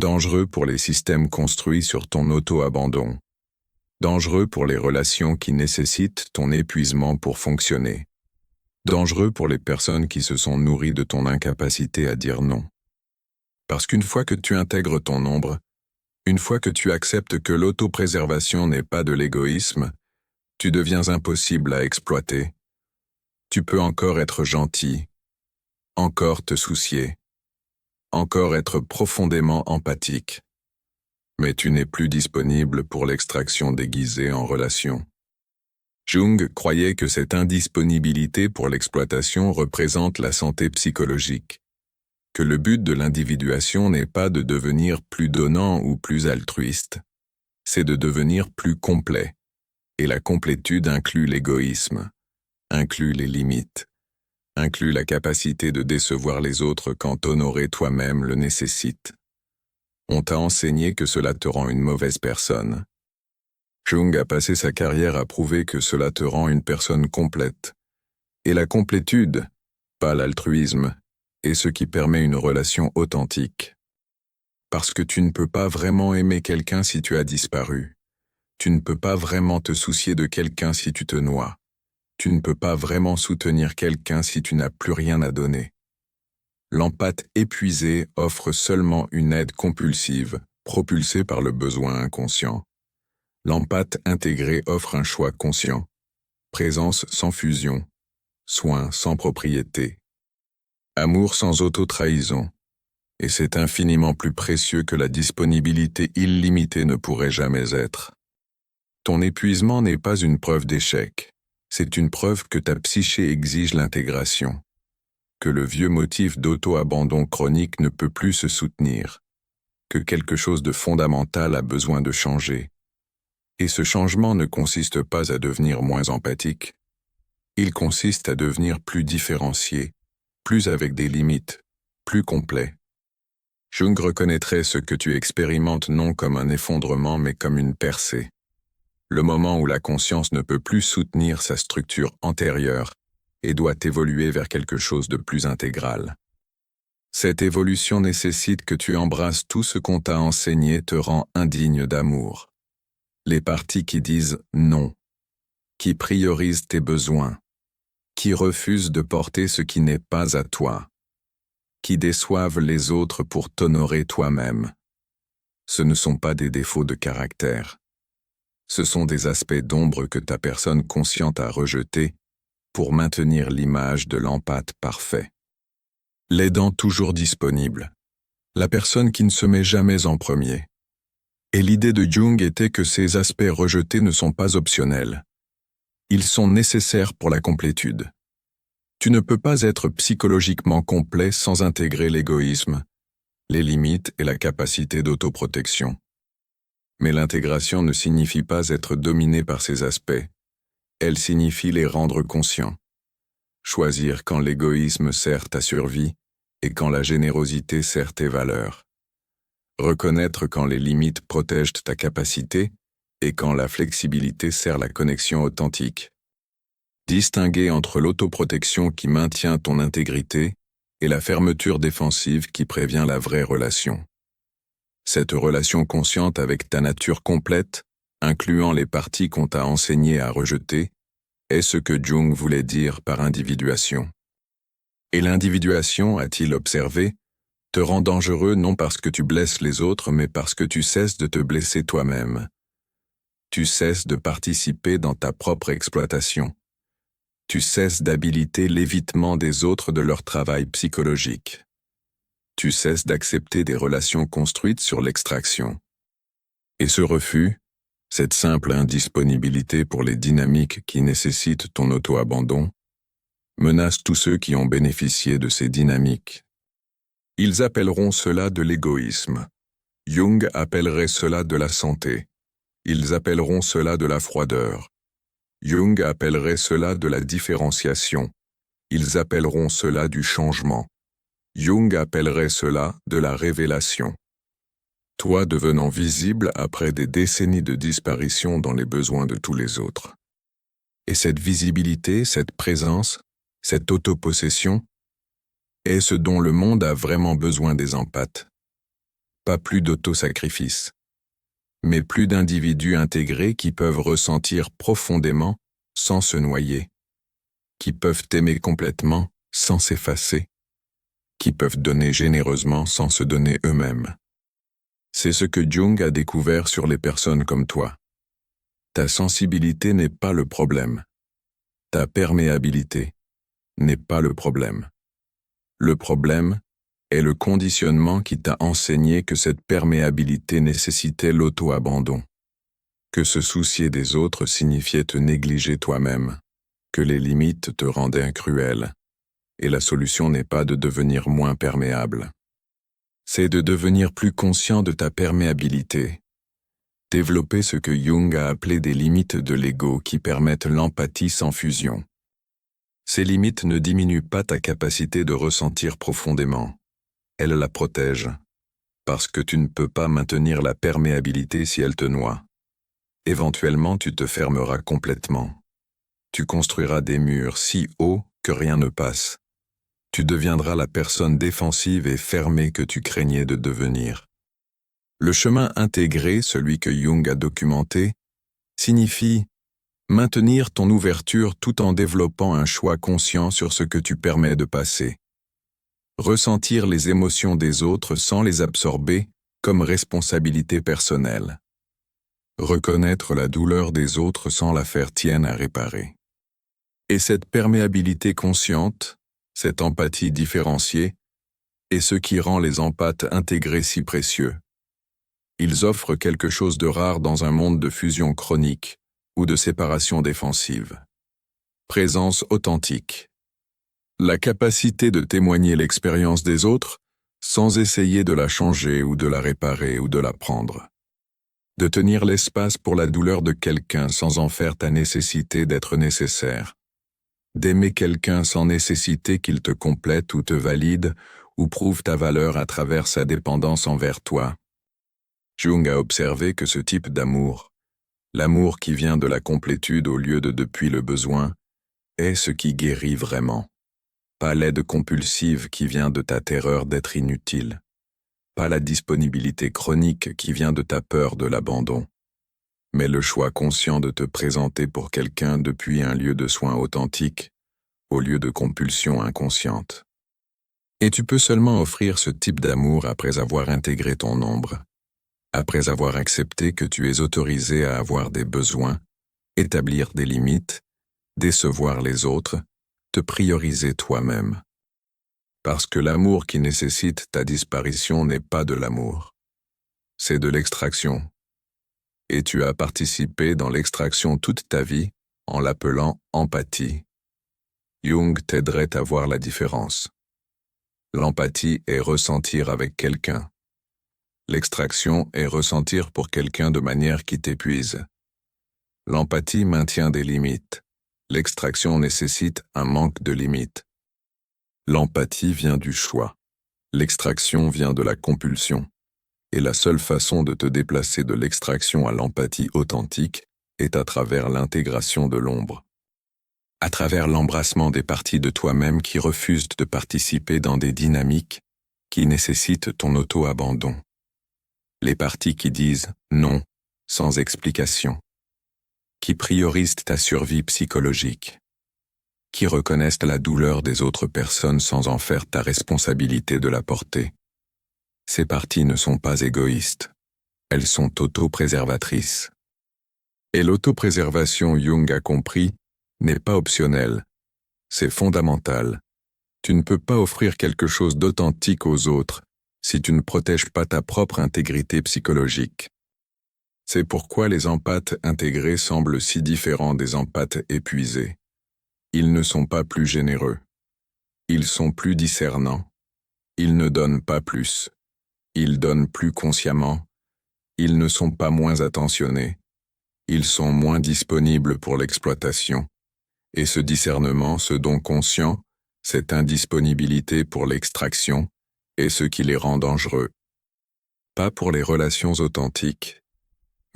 Dangereux pour les systèmes construits sur ton auto-abandon. Dangereux pour les relations qui nécessitent ton épuisement pour fonctionner. Dangereux pour les personnes qui se sont nourries de ton incapacité à dire non. Parce qu'une fois que tu intègres ton ombre, une fois que tu acceptes que l'autopréservation n'est pas de l'égoïsme, tu deviens impossible à exploiter. Tu peux encore être gentil, encore te soucier, encore être profondément empathique, mais tu n'es plus disponible pour l'extraction déguisée en relation. Jung croyait que cette indisponibilité pour l'exploitation représente la santé psychologique, que le but de l'individuation n'est pas de devenir plus donnant ou plus altruiste, c'est de devenir plus complet, et la complétude inclut l'égoïsme, inclut les limites, inclut la capacité de décevoir les autres quand honorer toi-même le nécessite. On t'a enseigné que cela te rend une mauvaise personne. Jung a passé sa carrière à prouver que cela te rend une personne complète. Et la complétude, pas l'altruisme, est ce qui permet une relation authentique. Parce que tu ne peux pas vraiment aimer quelqu'un si tu as disparu. Tu ne peux pas vraiment te soucier de quelqu'un si tu te noies. Tu ne peux pas vraiment soutenir quelqu'un si tu n'as plus rien à donner. L'empathe épuisée offre seulement une aide compulsive, propulsée par le besoin inconscient. L'empathe intégrée offre un choix conscient, présence sans fusion, soin sans propriété, amour sans auto-trahison, et c'est infiniment plus précieux que la disponibilité illimitée ne pourrait jamais être. Ton épuisement n'est pas une preuve d'échec. C'est une preuve que ta psyché exige l'intégration, que le vieux motif d'auto-abandon chronique ne peut plus se soutenir, que quelque chose de fondamental a besoin de changer. Et ce changement ne consiste pas à devenir moins empathique, il consiste à devenir plus différencié, plus avec des limites, plus complet. Jung reconnaîtrait ce que tu expérimentes non comme un effondrement mais comme une percée. Le moment où la conscience ne peut plus soutenir sa structure antérieure et doit évoluer vers quelque chose de plus intégral. Cette évolution nécessite que tu embrasses tout ce qu'on t'a enseigné te rend indigne d'amour. Les parties qui disent non, qui priorisent tes besoins, qui refusent de porter ce qui n'est pas à toi. qui déçoivent les autres pour t'honorer toi-même. Ce ne sont pas des défauts de caractère. Ce sont des aspects d'ombre que ta personne consciente a rejetés pour maintenir l'image de l'empathe parfait. L'aidant toujours disponible. La personne qui ne se met jamais en premier. Et l'idée de Jung était que ces aspects rejetés ne sont pas optionnels. Ils sont nécessaires pour la complétude. Tu ne peux pas être psychologiquement complet sans intégrer l'égoïsme, les limites et la capacité d'autoprotection. Mais l'intégration ne signifie pas être dominé par ces aspects. Elle signifie les rendre conscients. Choisir quand l'égoïsme sert ta survie et quand la générosité sert tes valeurs. Reconnaître quand les limites protègent ta capacité et quand la flexibilité sert la connexion authentique. Distinguer entre l'autoprotection qui maintient ton intégrité et la fermeture défensive qui prévient la vraie relation. Cette relation consciente avec ta nature complète, incluant les parties qu'on t'a enseigné à rejeter, est ce que Jung voulait dire par individuation. Et l'individuation, a-t-il observé, te rend dangereux non parce que tu blesses les autres, mais parce que tu cesses de te blesser toi-même. Tu cesses de participer dans ta propre exploitation. Tu cesses d'habiliter l'évitement des autres de leur travail psychologique. Tu cesses d'accepter des relations construites sur l'extraction. Et ce refus, cette simple indisponibilité pour les dynamiques qui nécessitent ton auto-abandon, menace tous ceux qui ont bénéficié de ces dynamiques. Ils appelleront cela de l'égoïsme. Jung appellerait cela de la santé. Ils appelleront cela de la froideur. Jung appellerait cela de la différenciation. Ils appelleront cela du changement. Jung appellerait cela de la révélation. Toi devenant visible après des décennies de disparition dans les besoins de tous les autres. Et cette visibilité, cette présence, cette autopossession, est ce dont le monde a vraiment besoin des empathes. Pas plus d'autosacrifice, mais plus d'individus intégrés qui peuvent ressentir profondément sans se noyer, qui peuvent aimer complètement sans s'effacer, qui peuvent donner généreusement sans se donner eux-mêmes. C'est ce que Jung a découvert sur les personnes comme toi. Ta sensibilité n'est pas le problème. Ta perméabilité n'est pas le problème. Le problème est le conditionnement qui t'a enseigné que cette perméabilité nécessitait l'auto-abandon, que se soucier des autres signifiait te négliger toi-même, que les limites te rendaient cruel, et la solution n'est pas de devenir moins perméable. C'est de devenir plus conscient de ta perméabilité, développer ce que Jung a appelé des limites de l'ego qui permettent l'empathie sans fusion. Ces limites ne diminuent pas ta capacité de ressentir profondément. Elles la protègent, parce que tu ne peux pas maintenir la perméabilité si elle te noie. Éventuellement, tu te fermeras complètement. Tu construiras des murs si hauts que rien ne passe. Tu deviendras la personne défensive et fermée que tu craignais de devenir. Le chemin intégré, celui que Jung a documenté, signifie maintenir ton ouverture tout en développant un choix conscient sur ce que tu permets de passer. Ressentir les émotions des autres sans les absorber comme responsabilité personnelle. Reconnaître la douleur des autres sans la faire tienne à réparer. Et cette perméabilité consciente, cette empathie différenciée, est ce qui rend les empathes intégrés si précieux. Ils offrent quelque chose de rare dans un monde de fusion chronique ou de séparation défensive. Présence authentique. La capacité de témoigner l'expérience des autres sans essayer de la changer ou de la réparer ou de la prendre. De tenir l'espace pour la douleur de quelqu'un sans en faire ta nécessité d'être nécessaire. D'aimer quelqu'un sans nécessité qu'il te complète ou te valide ou prouve ta valeur à travers sa dépendance envers toi. Jung a observé que ce type d'amour, l'amour qui vient de la complétude au lieu de depuis le besoin, est ce qui guérit vraiment. Pas l'aide compulsive qui vient de ta terreur d'être inutile. Pas la disponibilité chronique qui vient de ta peur de l'abandon. Mais le choix conscient de te présenter pour quelqu'un depuis un lieu de soins authentique, au lieu de compulsion inconsciente. Et tu peux seulement offrir ce type d'amour après avoir intégré ton ombre, après avoir accepté que tu es autorisé à avoir des besoins, établir des limites, décevoir les autres, te prioriser toi-même. Parce que l'amour qui nécessite ta disparition n'est pas de l'amour. C'est de l'extraction. Et tu as participé dans l'extraction toute ta vie en l'appelant empathie. Jung t'aiderait à voir la différence. L'empathie est ressentir avec quelqu'un. L'extraction est ressentir pour quelqu'un de manière qui t'épuise. L'empathie maintient des limites. L'extraction nécessite un manque de limites. L'empathie vient du choix. L'extraction vient de la compulsion. Et la seule façon de te déplacer de l'extraction à l'empathie authentique est à travers l'intégration de l'ombre. À travers l'embrassement des parties de toi-même qui refusent de participer dans des dynamiques qui nécessitent ton auto-abandon. Les parties qui disent non, sans explication. Qui priorisent ta survie psychologique. Qui reconnaissent la douleur des autres personnes sans en faire ta responsabilité de la porter. Ces parties ne sont pas égoïstes. Elles sont autopréservatrices. Et l'autopréservation, Jung a compris, n'est pas optionnelle. C'est fondamental. Tu ne peux pas offrir quelque chose d'authentique aux autres si tu ne protèges pas ta propre intégrité psychologique. C'est pourquoi les empathes intégrés semblent si différents des empathes épuisés. Ils ne sont pas plus généreux. Ils sont plus discernants. Ils ne donnent pas plus. Ils donnent plus consciemment. Ils ne sont pas moins attentionnés. Ils sont moins disponibles pour l'exploitation. Et ce discernement, ce don conscient, cette indisponibilité pour l'extraction, est ce qui les rend dangereux. Pas pour les relations authentiques,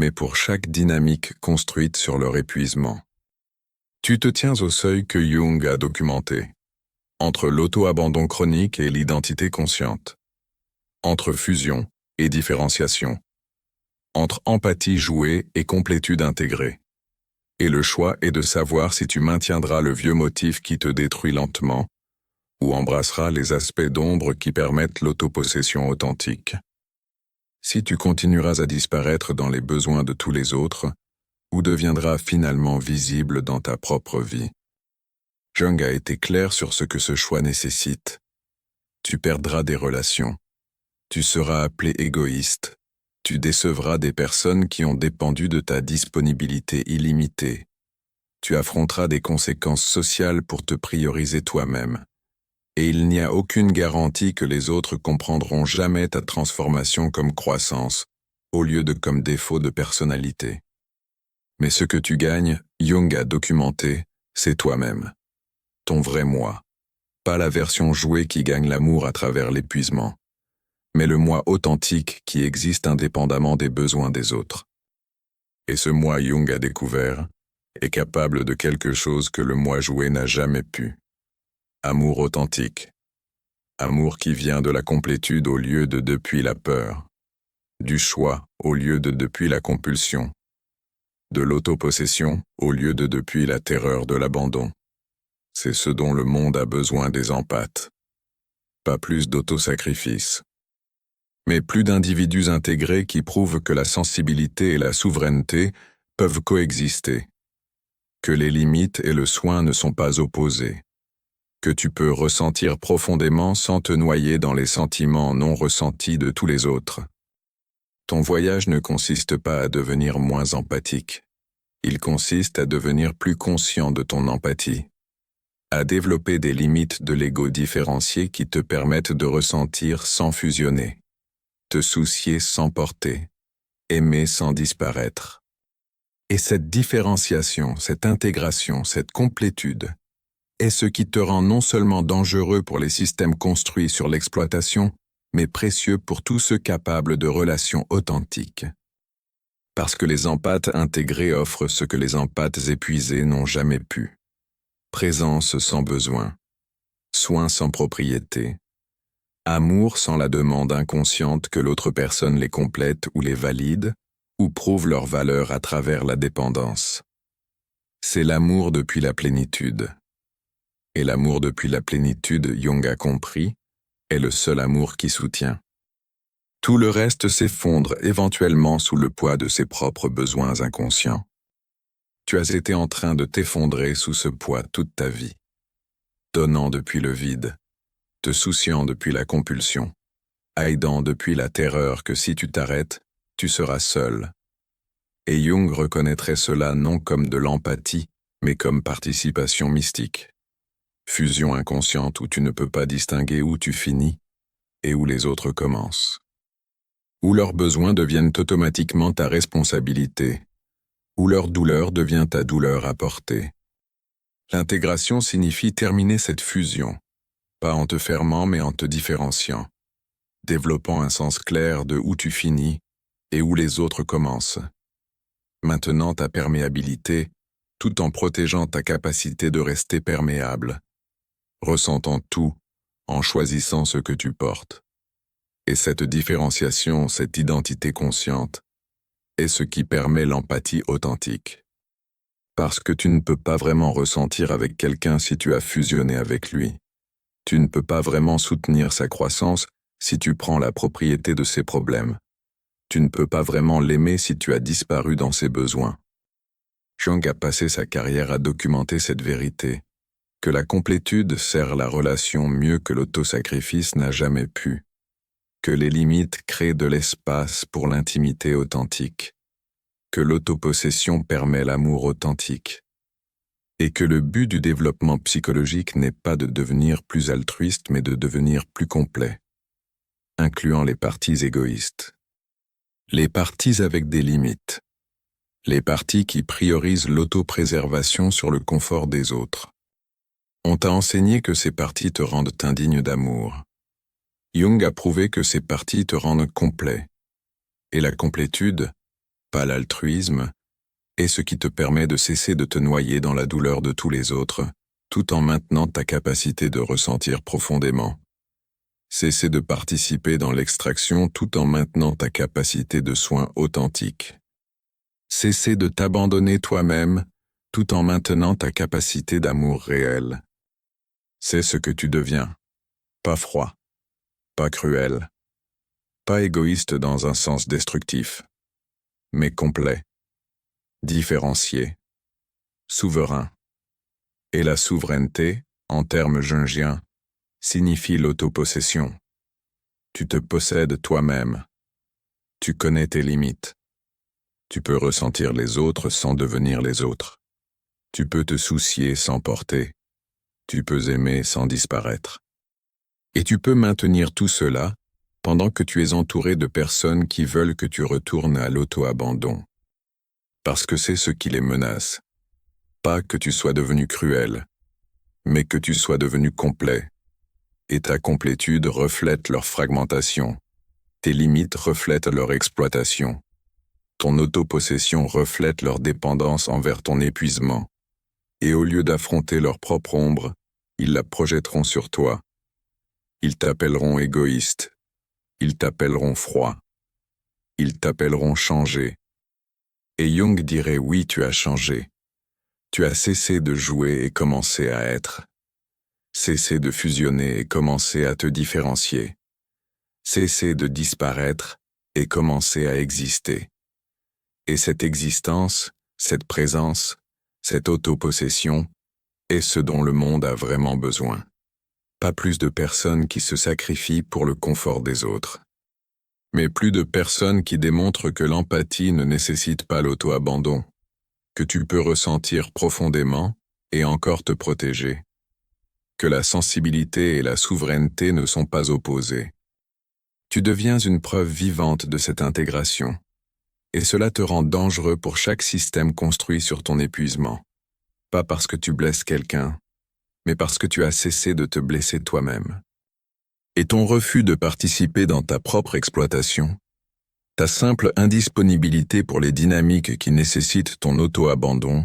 mais pour chaque dynamique construite sur leur épuisement. Tu te tiens au seuil que Jung a documenté, entre l'auto-abandon chronique et l'identité consciente, entre fusion et différenciation, entre empathie jouée et complétude intégrée. Et le choix est de savoir si tu maintiendras le vieux motif qui te détruit lentement, ou embrasseras les aspects d'ombre qui permettent l'autopossession authentique. Si tu continueras à disparaître dans les besoins de tous les autres, ou deviendras finalement visible dans ta propre vie. Jung a été clair sur ce que ce choix nécessite. Tu perdras des relations. Tu seras appelé égoïste. Tu décevras des personnes qui ont dépendu de ta disponibilité illimitée. Tu affronteras des conséquences sociales pour te prioriser toi-même. Et il n'y a aucune garantie que les autres comprendront jamais ta transformation comme croissance, au lieu de comme défaut de personnalité. Mais ce que tu gagnes, Jung a documenté, c'est toi-même. Ton vrai moi. Pas la version jouée qui gagne l'amour à travers l'épuisement, mais le moi authentique qui existe indépendamment des besoins des autres. Et ce moi, Jung a découvert, est capable de quelque chose que le moi joué n'a jamais pu. Amour authentique. Amour qui vient de la complétude au lieu de depuis la peur. Du choix au lieu de depuis la compulsion. De l'autopossession au lieu de depuis la terreur de l'abandon. C'est ce dont le monde a besoin des empathes. Pas plus d'autosacrifice. Mais plus d'individus intégrés qui prouvent que la sensibilité et la souveraineté peuvent coexister. Que les limites et le soin ne sont pas opposés. Que tu peux ressentir profondément sans te noyer dans les sentiments non ressentis de tous les autres. Ton voyage ne consiste pas à devenir moins empathique. Il consiste à devenir plus conscient de ton empathie. À développer des limites de l'ego différencié qui te permettent de ressentir sans fusionner. Te soucier sans porter. Aimer sans disparaître. Et cette différenciation, cette intégration, cette complétude, est ce qui te rend non seulement dangereux pour les systèmes construits sur l'exploitation, mais précieux pour tous ceux capables de relations authentiques. Parce que les empathes intégrés offrent ce que les empathes épuisés n'ont jamais pu. Présence sans besoin, soin sans propriété, amour sans la demande inconsciente que l'autre personne les complète ou les valide, ou prouve leur valeur à travers la dépendance. C'est l'amour depuis la plénitude. Et l'amour depuis la plénitude, Jung a compris, est le seul amour qui soutient. Tout le reste s'effondre éventuellement sous le poids de ses propres besoins inconscients. Tu as été en train de t'effondrer sous ce poids toute ta vie, donnant depuis le vide, te souciant depuis la compulsion, aidant depuis la terreur que si tu t'arrêtes, tu seras seul. Et Jung reconnaîtrait cela non comme de l'empathie, mais comme participation mystique. Fusion inconsciente où tu ne peux pas distinguer où tu finis et où les autres commencent. Où leurs besoins deviennent automatiquement ta responsabilité, où leur douleur devient ta douleur à porter. L'intégration signifie terminer cette fusion, pas en te fermant mais en te différenciant, développant un sens clair de où tu finis et où les autres commencent, maintenant ta perméabilité tout en protégeant ta capacité de rester perméable, ressentant tout en choisissant ce que tu portes. Et cette différenciation, cette identité consciente, est ce qui permet l'empathie authentique. Parce que tu ne peux pas vraiment ressentir avec quelqu'un si tu as fusionné avec lui. Tu ne peux pas vraiment soutenir sa croissance si tu prends la propriété de ses problèmes. Tu ne peux pas vraiment l'aimer si tu as disparu dans ses besoins. Jung a passé sa carrière à documenter cette vérité, que la complétude sert la relation mieux que l'autosacrifice n'a jamais pu, que les limites créent de l'espace pour l'intimité authentique, que l'autopossession permet l'amour authentique, et que le but du développement psychologique n'est pas de devenir plus altruiste mais de devenir plus complet, incluant les parties égoïstes. Les parties avec des limites. Les parties qui priorisent l'autopréservation sur le confort des autres. On t'a enseigné que ces parties te rendent indigne d'amour. Jung a prouvé que ces parties te rendent complet. Et la complétude, pas l'altruisme, est ce qui te permet de cesser de te noyer dans la douleur de tous les autres, tout en maintenant ta capacité de ressentir profondément. Cesser de participer dans l'extraction tout en maintenant ta capacité de soin authentique. Cesser de t'abandonner toi-même tout en maintenant ta capacité d'amour réel. C'est ce que tu deviens. Pas froid, pas cruel, pas égoïste dans un sens destructif, mais complet, différencié, souverain. Et la souveraineté, en termes jungiens, signifie l'autopossession. Tu te possèdes toi-même. Tu connais tes limites. Tu peux ressentir les autres sans devenir les autres. Tu peux te soucier sans porter. Tu peux aimer sans disparaître. Et tu peux maintenir tout cela pendant que tu es entouré de personnes qui veulent que tu retournes à l'auto-abandon. Parce que c'est ce qui les menace. Pas que tu sois devenu cruel, mais que tu sois devenu complet. Et ta complétude reflète leur fragmentation. Tes limites reflètent leur exploitation. Ton autopossession reflète leur dépendance envers ton épuisement. Et au lieu d'affronter leur propre ombre, ils la projetteront sur toi. Ils t'appelleront égoïste. Ils t'appelleront froid. Ils t'appelleront changé. Et Jung dirait oui, tu as changé. Tu as cessé de jouer et commencé à être. Cessé de fusionner et commencé à te différencier. Cessé de disparaître et commencer à exister. Et cette existence, cette présence, cette autopossession est ce dont le monde a vraiment besoin. Pas plus de personnes qui se sacrifient pour le confort des autres. Mais plus de personnes qui démontrent que l'empathie ne nécessite pas l'auto-abandon, que tu peux ressentir profondément et encore te protéger, que la sensibilité et la souveraineté ne sont pas opposées. Tu deviens une preuve vivante de cette intégration, et cela te rend dangereux pour chaque système construit sur ton épuisement. Pas parce que tu blesses quelqu'un, mais parce que tu as cessé de te blesser toi-même. Et ton refus de participer dans ta propre exploitation, ta simple indisponibilité pour les dynamiques qui nécessitent ton auto-abandon,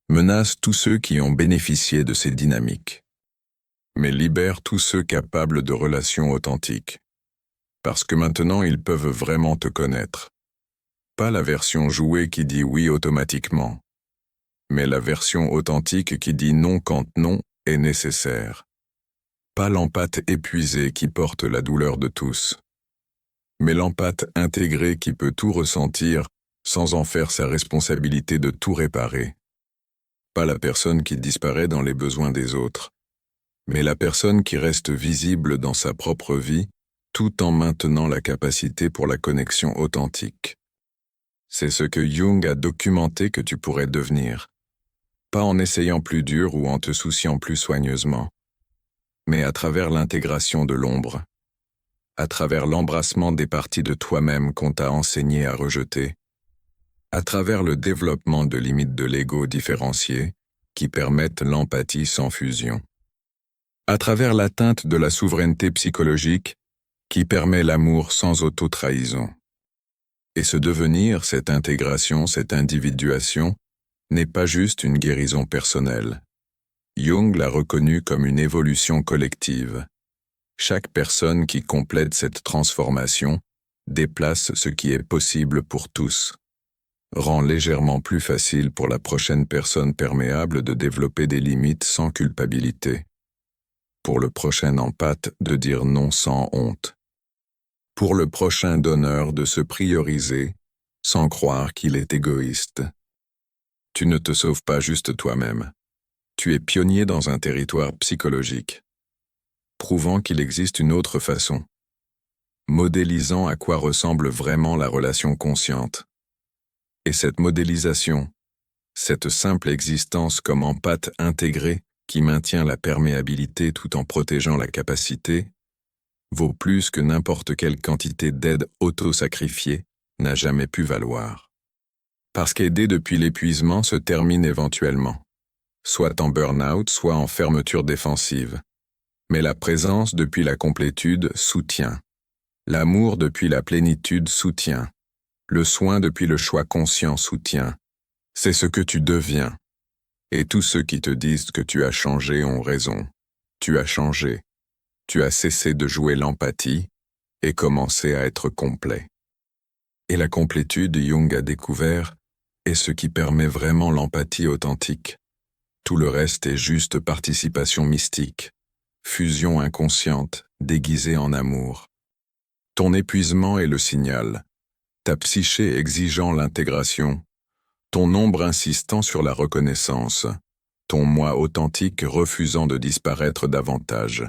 menace tous ceux qui ont bénéficié de ces dynamiques. Mais libère tous ceux capables de relations authentiques. Parce que maintenant ils peuvent vraiment te connaître. Pas la version jouée qui dit oui automatiquement, mais la version authentique qui dit non quand non est nécessaire. Pas l'empathe épuisé qui porte la douleur de tous, mais l'empathe intégré qui peut tout ressentir sans en faire sa responsabilité de tout réparer. Pas la personne qui disparaît dans les besoins des autres, mais la personne qui reste visible dans sa propre vie, tout en maintenant la capacité pour la connexion authentique. C'est ce que Jung a documenté que tu pourrais devenir, pas en essayant plus dur ou en te souciant plus soigneusement, mais à travers l'intégration de l'ombre, à travers l'embrassement des parties de toi-même qu'on t'a enseigné à rejeter, à travers le développement de limites de l'ego différenciées qui permettent l'empathie sans fusion, à travers l'atteinte de la souveraineté psychologique qui permet l'amour sans auto-trahison. Et ce devenir, cette intégration, cette individuation, n'est pas juste une guérison personnelle. Jung l'a reconnu comme une évolution collective. Chaque personne qui complète cette transformation déplace ce qui est possible pour tous, rend légèrement plus facile pour la prochaine personne perméable de développer des limites sans culpabilité, pour le prochain empathe de dire non sans honte, pour le prochain donneur de se prioriser sans croire qu'il est égoïste. Tu ne te sauves pas juste toi-même. Tu es pionnier dans un territoire psychologique, prouvant qu'il existe une autre façon, modélisant à quoi ressemble vraiment la relation consciente. Et cette modélisation, cette simple existence comme empathe intégrée qui maintient la perméabilité tout en protégeant la capacité, vaut plus que n'importe quelle quantité d'aide auto-sacrifiée n'a jamais pu valoir. Parce qu'aider depuis l'épuisement se termine éventuellement, soit en burn-out, soit en fermeture défensive. Mais la présence depuis la complétude soutient. L'amour depuis la plénitude soutient. Le soin depuis le choix conscient soutient. C'est ce que tu deviens. Et tous ceux qui te disent que tu as changé ont raison. Tu as changé. Tu as cessé de jouer l'empathie et commencé à être complet. Et la complétude, Jung a découvert, est ce qui permet vraiment l'empathie authentique. Tout le reste est juste participation mystique, fusion inconsciente, déguisée en amour. Ton épuisement est le signal, ta psyché exigeant l'intégration, ton ombre insistant sur la reconnaissance, ton moi authentique refusant de disparaître davantage.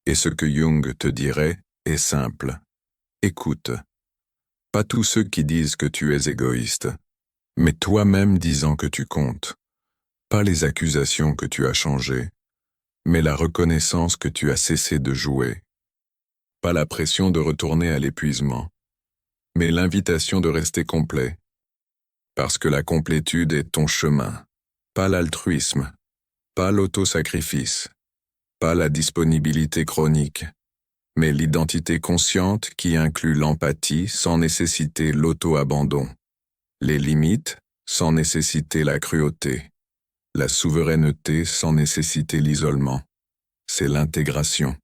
Et ce que Jung te dirait est simple. Écoute. Pas tous ceux qui disent que tu es égoïste, mais toi-même disant que tu comptes. Pas les accusations que tu as changé, mais la reconnaissance que tu as cessé de jouer. Pas la pression de retourner à l'épuisement, mais l'invitation de rester complet. Parce que la complétude est ton chemin, pas l'altruisme, pas l'autosacrifice, pas la disponibilité chronique, mais l'identité consciente qui inclut l'empathie sans nécessiter l'auto-abandon, les limites sans nécessiter la cruauté, la souveraineté sans nécessiter l'isolement. C'est l'intégration,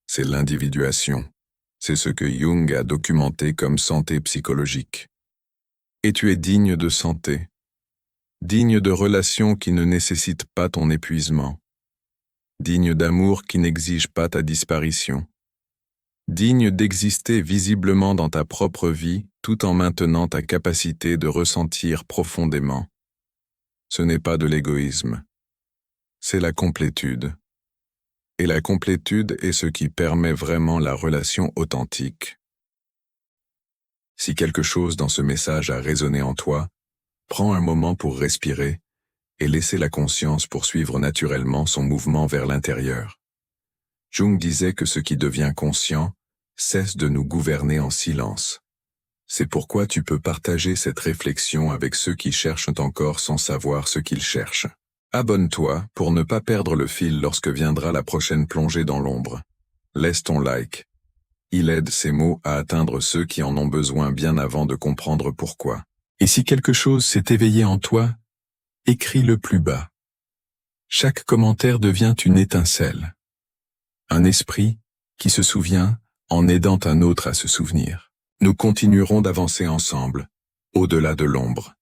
c'est l'individuation, c'est ce que Jung a documenté comme santé psychologique. Et tu es digne de santé, digne de relations qui ne nécessitent pas ton épuisement, digne d'amour qui n'exige pas ta disparition, digne d'exister visiblement dans ta propre vie tout en maintenant ta capacité de ressentir profondément. Ce n'est pas de l'égoïsme, c'est la complétude. Et la complétude est ce qui permet vraiment la relation authentique. Si quelque chose dans ce message a résonné en toi, prends un moment pour respirer et laisser la conscience poursuivre naturellement son mouvement vers l'intérieur. Jung disait que ce qui devient conscient cesse de nous gouverner en silence. C'est pourquoi tu peux partager cette réflexion avec ceux qui cherchent encore sans savoir ce qu'ils cherchent. Abonne-toi pour ne pas perdre le fil lorsque viendra la prochaine plongée dans l'ombre. Laisse ton like. Il aide ces mots à atteindre ceux qui en ont besoin bien avant de comprendre pourquoi. Et si quelque chose s'est éveillé en toi, écris-le plus bas. Chaque commentaire devient une étincelle. Un esprit qui se souvient en aidant un autre à se souvenir. Nous continuerons d'avancer ensemble, au-delà de l'ombre.